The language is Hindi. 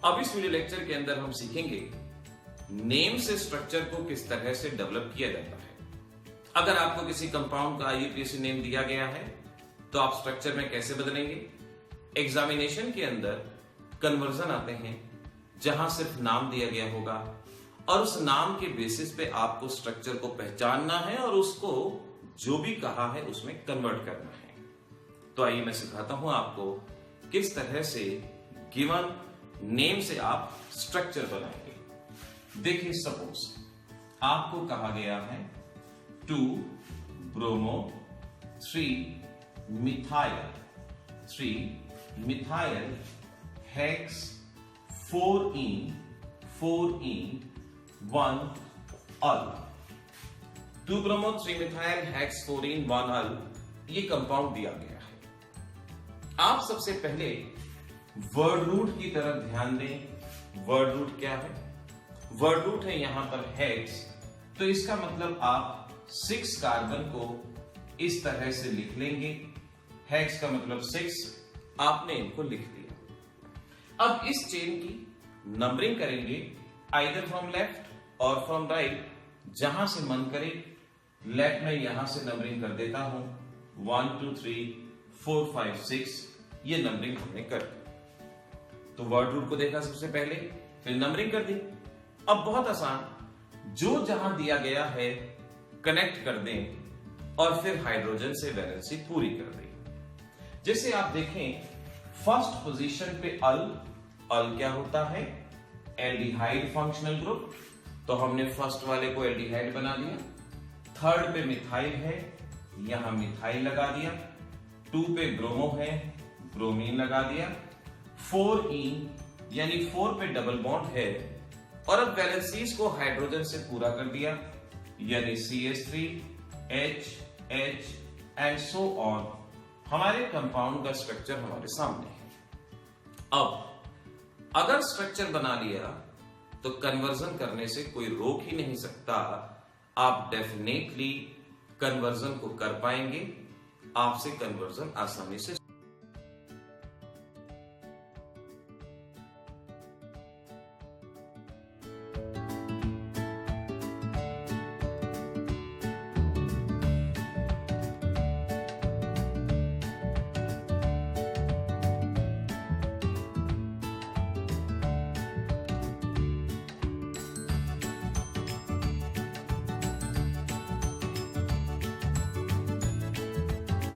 अब इस वीडियो लेक्चर के अंदर हम सीखेंगे नेम से स्ट्रक्चर को किस तरह से डेवलप किया जाता है। अगर आपको किसी कंपाउंड का IUPAC नेम दिया गया है तो आप स्ट्रक्चर में कैसे बदलेंगे। एग्जामिनेशन के अंदर कन्वर्जन आते हैं जहां सिर्फ नाम दिया गया होगा और उस नाम के बेसिस पे आपको स्ट्रक्चर को पहचानना है और उसको जो भी कहा है उसमें कन्वर्ट करना है। तो आइए मैं सिखाता हूं आपको किस तरह से गिवन नेम से आप स्ट्रक्चर बनाएंगे। देखिए सपोज आपको कहा गया है 2 ब्रोमो 3 मिथाइल हेक्स 4ene 1 अल। 2 ब्रोमो 3 मिथाइल हेक्स 4ene 1 अल ये कंपाउंड दिया गया है। आप सबसे पहले वर्ड रूट की तरफ ध्यान दें। वर्ड रूट क्या है? वर्ड रूट है यहां पर हेक्स, तो इसका मतलब आप 6 कार्बन को इस तरह से लिख लेंगे। हेक्स का मतलब 6, आपने इनको लिख दिया। अब इस चेन की नंबरिंग करेंगे आइदर फ्रॉम लेफ्ट और फ्रॉम राइट, जहां से मन करे। लेफ्ट में यहां से नंबरिंग कर देता हूं 1 2 3 4 5 6, ये नंबरिंग हमने कर दी। तो वर्ड रूट को देखा सबसे पहले, फिर नंबरिंग कर दी। अब बहुत आसान, जो जहां दिया गया है कनेक्ट कर दें और फिर हाइड्रोजन से वैलेंसी पूरी कर दें। जैसे आप देखें फर्स्ट पोजीशन पे अल क्या होता है? एल्डिहाइड फंक्शनल ग्रुप, तो हमने फर्स्ट वाले को एल्डिहाइड बना दिया। थर्ड पे मिथाइल है, यहां मिथाइल लगा दिया। 2 पे ब्रोमो है, ब्रोमीन लगा दिया। 4ene यानी 4 पे डबल बॉन्ड है और अब वैलेंसीज को हाइड्रोजन से पूरा कर दिया, यानी CH3 H H and so on. हमारे कंपाउंड का स्ट्रक्चर हमारे सामने है। अब अगर स्ट्रक्चर बना लिया तो कन्वर्जन करने से कोई रोक ही नहीं सकता। आप डेफिनेटली कन्वर्जन को कर पाएंगे, आपसे कन्वर्जन आसानी से